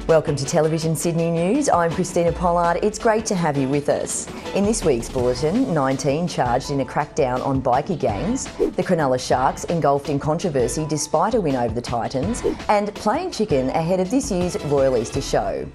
Welcome to Television Sydney News. I'm KRYSTYNA Pollard. It's great to have you with us. In this week's bulletin, 19 charged in a crackdown on bikie gangs, the Cronulla Sharks engulfed in controversy despite a win over the Titans, and playing chicken ahead of this year's Royal Easter Show.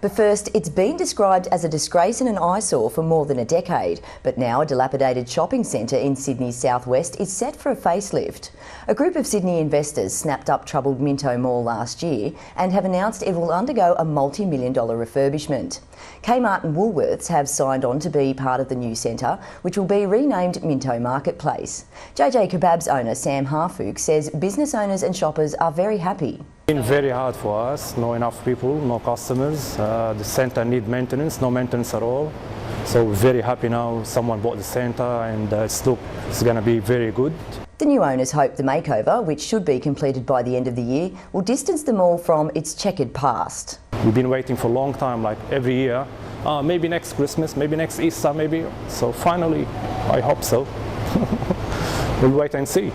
But first, it's been described as a disgrace and an eyesore for more than a decade, but now a dilapidated shopping centre in Sydney's southwest is set for a facelift. A group of Sydney investors snapped up troubled Minto Mall last year and have announced it will undergo a multi-million-dollar refurbishment. Kmart and Woolworths have signed on to be part of the new centre, which will be renamed Minto Marketplace. JJ Kebab's owner Sam HARFOUCH says business owners and shoppers are very happy. It's been very hard for us, not enough people, no customers. The centre needs maintenance, no maintenance at all. So we're very happy now someone bought the centre and it's going to be very good. The new owners hope the makeover, which should be completed by the end of the year, will distance the mall from its checkered past. We've been waiting for a long time, like every year. Maybe next Christmas, maybe next Easter, maybe. So finally, I hope so. We'll wait and see.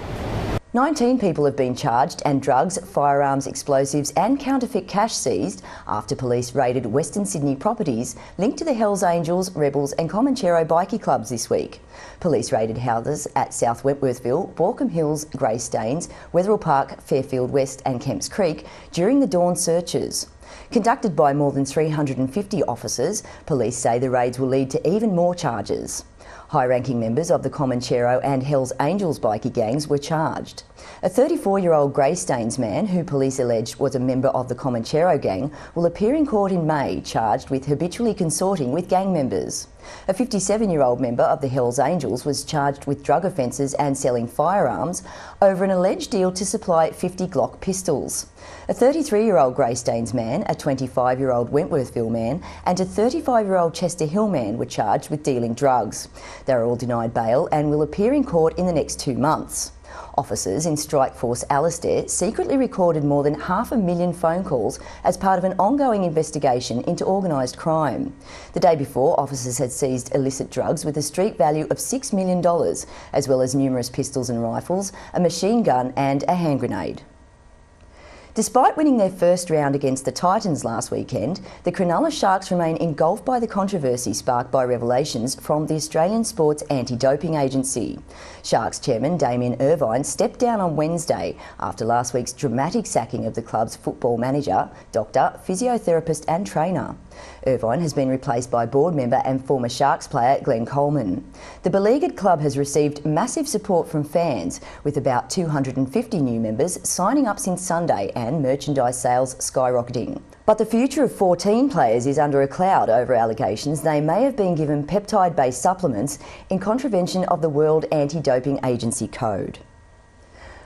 19 people have been charged and drugs, firearms, explosives and counterfeit cash seized after police raided Western Sydney properties linked to the Hells Angels, Rebels and Comanchero bikie clubs this week. Police raided houses at South Wentworthville, Borkham Hills, Greystanes, Wetherill Park, Fairfield West and Kemps Creek during the dawn searches. Conducted by more than 350 officers, police say the raids will lead to even more charges. High-ranking members of the Comanchero and Hells Angels bikie gangs were charged. A 34-year-old Greystanes man, who police alleged was a member of the Comanchero gang, will appear in court in May, charged with habitually consorting with gang members. A 57-year-old member of the Hells Angels was charged with drug offences and selling firearms over an alleged deal to supply 50 Glock pistols. A 33-year-old Greystanes man, a 25-year-old Wentworthville man and a 35-year-old Chester Hill man were charged with dealing drugs. They are all denied bail and will appear in court in the next 2 months. Officers in Strikeforce Alistair secretly recorded more than 500,000 phone calls as part of an ongoing investigation into organised crime. The day before, officers had seized illicit drugs with a street value of $6 million, as well as numerous pistols and rifles, a machine gun and a hand grenade. Despite winning their first round against the Titans last weekend, the Cronulla Sharks remain engulfed by the controversy sparked by revelations from the Australian Sports Anti-Doping Agency. Sharks chairman Damien Irvine stepped down on Wednesday after last week's dramatic sacking of the club's football manager, doctor, physiotherapist and trainer. Irvine has been replaced by board member and former Sharks player Glenn Coleman. The beleaguered club has received massive support from fans, with about 250 new members signing up since Sunday and merchandise sales skyrocketing. But the future of 14 players is under a cloud over allegations they may have been given peptide-based supplements in contravention of the World Anti-Doping Agency Code.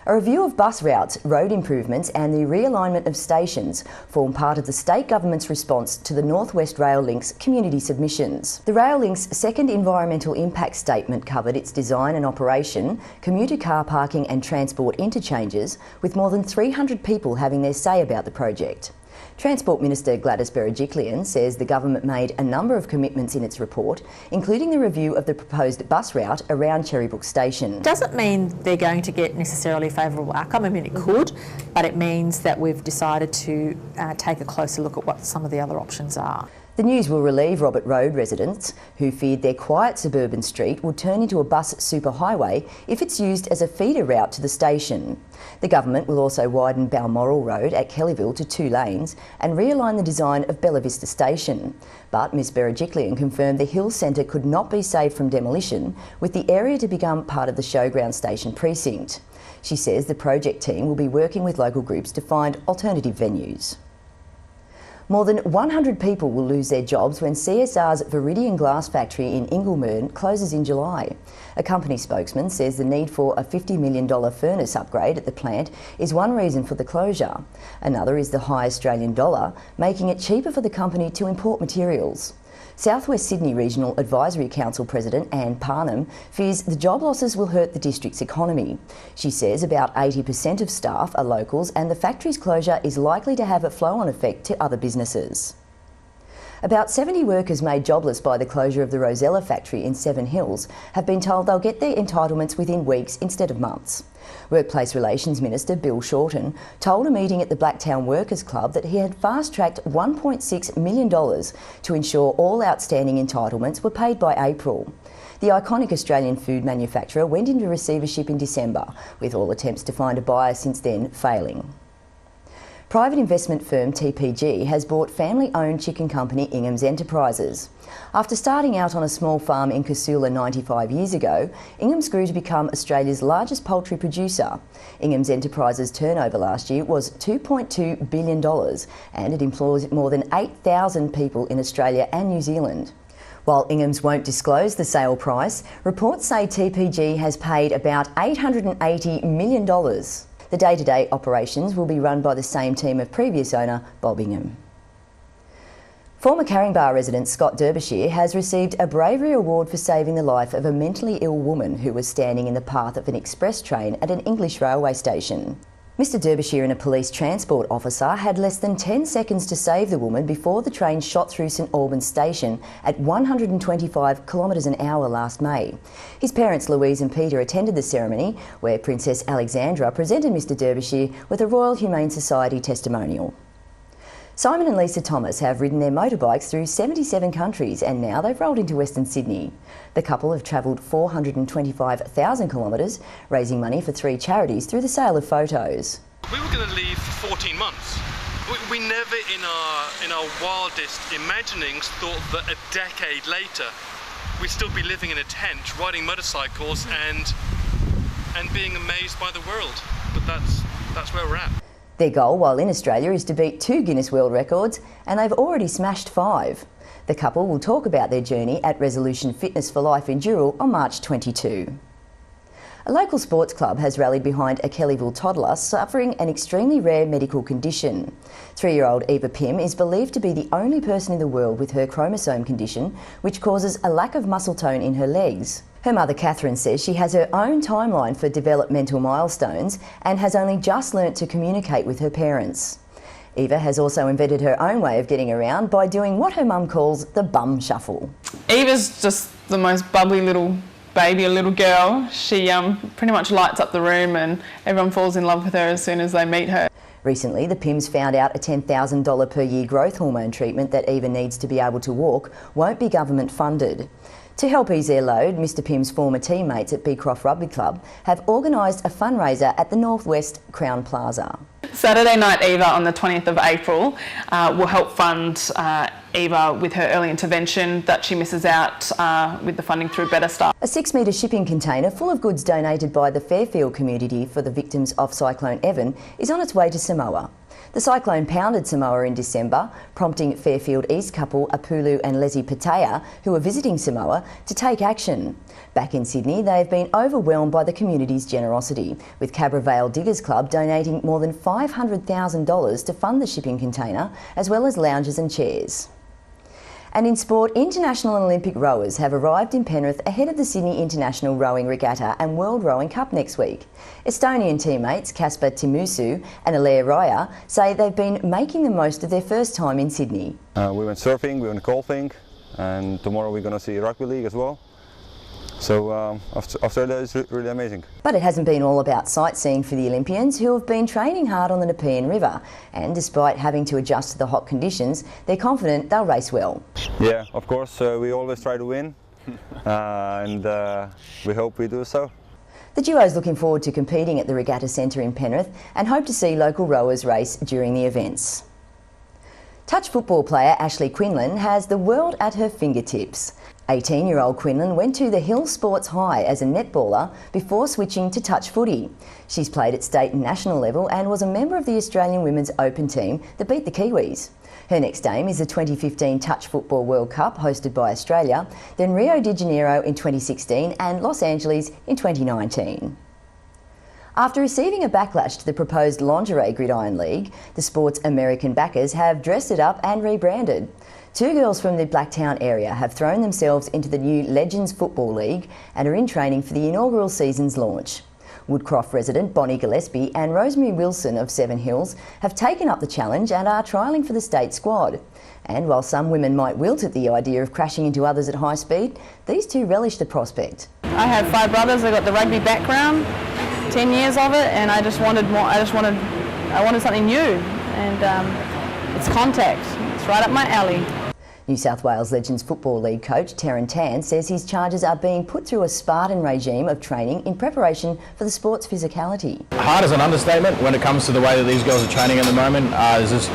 A review of bus routes, road improvements and the realignment of stations form part of the state government's response to the North West Rail Link's community submissions. The Rail Link's second environmental impact statement covered its design and operation, commuter car parking and transport interchanges, with more than 300 people having their say about the project. Transport Minister Gladys Berejiklian says the government made a number of commitments in its report, including the review of the proposed bus route around Cherrybrook Station. Doesn't mean they're going to get necessarily a favourable outcome. I mean, it could, but it means that we've decided to take a closer look at what some of the other options are. The news will relieve Robert Road residents who feared their quiet suburban street would turn into a bus superhighway if it's used as a feeder route to the station. The government will also widen Balmoral Road at Kellyville to 2 lanes and realign the design of Bella Vista Station. But Ms Berejiklian confirmed the Hills Centre could not be saved from demolition, with the area to become part of the Showground Station precinct. She says the project team will be working with local groups to find alternative venues. More than 100 people will lose their jobs when CSR's Viridian glass factory in Ingleburn closes in July. A company spokesman says the need for a $50 million furnace upgrade at the plant is one reason for the closure. Another is the high Australian dollar, making it cheaper for the company to import materials. South West Sydney Regional Advisory Council President Anne Parnham fears the job losses will hurt the district's economy. She says about 80% of staff are locals and the factory's closure is likely to have a flow-on effect to other businesses. About 70 workers made jobless by the closure of the Rosella factory in Seven Hills have been told they'll get their entitlements within weeks instead of months. Workplace Relations Minister Bill Shorten told a meeting at the Blacktown Workers Club that he had fast-tracked $1.6 million to ensure all outstanding entitlements were paid by April. The iconic Australian food manufacturer went into receivership in December, with all attempts to find a buyer since then failing. Private investment firm TPG has bought family-owned chicken company Ingham's Enterprises. After starting out on a small farm in Casula 95 years ago, Ingham's grew to become Australia's largest poultry producer. Ingham's Enterprises' turnover last year was $2.2 billion and it employs more than 8,000 people in Australia and New Zealand. While Ingham's won't disclose the sale price, reports say TPG has paid about $880 million. The day-to-day operations will be run by the same team of previous owner Bob Ingham. Former Caringbah resident Scott Derbyshire has received a Bravery Award for saving the life of a mentally ill woman who was standing in the path of an express train at an English railway station. Mr Derbyshire and a police transport officer had less than 10 seconds to save the woman before the train shot through St Albans station at 125 kilometres an hour last May. His parents Louise and Peter attended the ceremony where Princess Alexandra presented Mr Derbyshire with a Royal Humane Society testimonial. Simon and Lisa Thomas have ridden their motorbikes through 77 countries and now they've rolled into Western Sydney. The couple have travelled 425,000 kilometres, raising money for 3 charities through the sale of photos. We were going to leave for 14 months. We never in our wildest imaginings thought that a decade later we'd still be living in a tent, riding motorcycles and being amazed by the world. But that's where we're at. Their goal while in Australia is to beat 2 Guinness World Records and they've already smashed 5. The couple will talk about their journey at Resolution Fitness for Life in Dural on March 22. A local sports club has rallied behind a Kellyville toddler suffering an extremely rare medical condition. 3-year-old Eva Pym is believed to be the only person in the world with her chromosome condition, which causes a lack of muscle tone in her legs. Her mother Katherine says she has her own timeline for developmental milestones and has only just learnt to communicate with her parents. Eva has also invented her own way of getting around by doing what her mum calls the bum shuffle. Eva's just the most bubbly little baby, a little girl. She pretty much lights up the room and everyone falls in love with her as soon as they meet her. Recently, the Pyms found out a $10,000 per year growth hormone treatment that Eva needs to be able to walk won't be government funded. To help ease their load, Mr Pym's former teammates at Beecroft Rugby Club have organised a fundraiser at the Northwest Crown Plaza. Saturday night Eva on the 20th of April will help fund Eva with her early intervention that she misses out with the funding through Better Start. A 6-metre shipping container full of goods donated by the Fairfield community for the victims of Cyclone Evan is on its way to Samoa. The cyclone pounded Samoa in December, prompting Fairfield East couple Apulu and Leslie Patea, who were visiting Samoa, to take action. Back in Sydney, they've been overwhelmed by the community's generosity, with Cabra Vale Diggers Club donating more than $500,000 to fund the shipping container, as well as lounges and chairs. And in sport, international and Olympic rowers have arrived in Penrith ahead of the Sydney International Rowing Regatta and World Rowing Cup next week. Estonian teammates Kaspar Timusu and Alea Raya say they've been making the most of their first time in Sydney. We went surfing, we went golfing, and tomorrow we're going to see rugby league as well. So Australia is really amazing. But it hasn't been all about sightseeing for the Olympians, who have been training hard on the Nepean River. And despite having to adjust to the hot conditions, they're confident they'll race well. Yeah, of course, we always try to win, and we hope we do so. The duo's looking forward to competing at the Regatta Centre in Penrith and hope to see local rowers race during the events. Touch football player Ashley Quinlan has the world at her fingertips. 18-year-old Quinlan went to the Hill Sports High as a netballer before switching to touch footy. She's played at state and national level and was a member of the Australian Women's Open team that beat the Kiwis. Her next aim is the 2015 Touch Football World Cup hosted by Australia, then Rio de Janeiro in 2016 and Los Angeles in 2019. After receiving a backlash to the proposed lingerie gridiron league, the sport's American backers have dressed it up and rebranded. 2 girls from the Blacktown area have thrown themselves into the new Legends Football League and are in training for the inaugural season's launch. Woodcroft resident Bonnie Gillespie and Rosemary Wilson of Seven Hills have taken up the challenge and are trialling for the state squad. And while some women might wilt at the idea of crashing into others at high speed, these two relish the prospect. I have 5 brothers. I got the rugby background, 10 years of it, and I just wanted more. I wanted something new, and it's contact. It's right up my alley. New South Wales Legends Football League coach TEREN says his charges are being put through a Spartan regime of training in preparation for the sport's physicality. Hard is an understatement when it comes to the way that these girls are training at the moment. There's this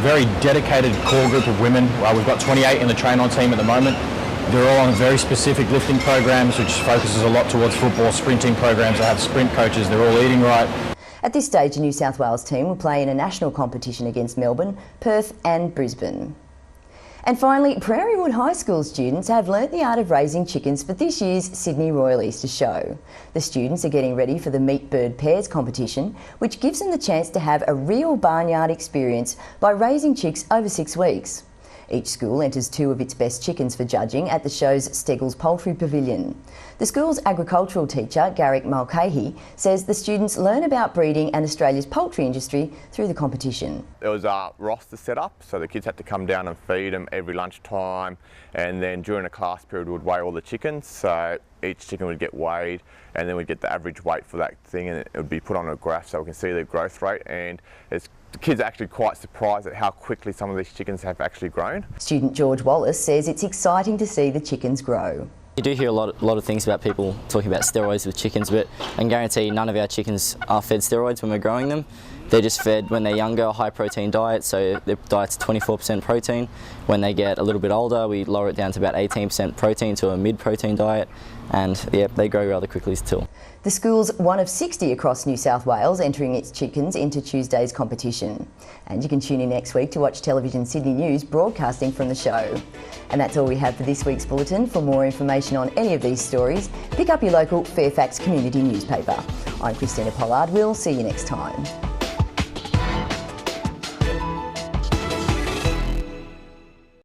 very dedicated core group of women. We've got 28 in the train-on team at the moment. They're all on very specific lifting programs, which focuses a lot towards football, sprinting programs. I have sprint coaches. They're all eating right. At this stage, the New South Wales team will play in a national competition against Melbourne, Perth and Brisbane. And finally, Prairie Wood High School students have learnt the art of raising chickens for this year's Sydney Royal Easter Show. The students are getting ready for the Meat Bird Pairs competition, which gives them the chance to have a real barnyard experience by raising chicks over 6 weeks. Each school enters 2 of its best chickens for judging at the show's Steggles Poultry Pavilion. The school's agricultural teacher, Garrick Mulcahy, says the students learn about breeding and Australia's poultry industry through the competition. There was a roster set up, so the kids had to come down and feed them every lunchtime, and then during a class period we'd weigh all the chickens, so each chicken would get weighed, and then we'd get the average weight for that thing, and it would be put on a graph so we can see the growth rate, and the kids are actually quite surprised at how quickly some of these chickens have actually grown. Student George Wallace says it's exciting to see the chickens grow. You do hear a lot of things about people talking about steroids with chickens, but I can guarantee none of our chickens are fed steroids when we're growing them. They're just fed, when they're younger, a high protein diet, so their diet's 24% protein. When they get a little bit older, we lower it down to about 18% protein to a mid-protein diet, and yeah, they grow rather quickly still. The school's one of 60 across New South Wales entering its chickens into Tuesday's competition. And you can tune in next week to watch Television Sydney News broadcasting from the show. And that's all we have for this week's bulletin. For more information on any of these stories, pick up your local Fairfax community newspaper. I'm KRYSTYNA Pollard. We'll see you next time.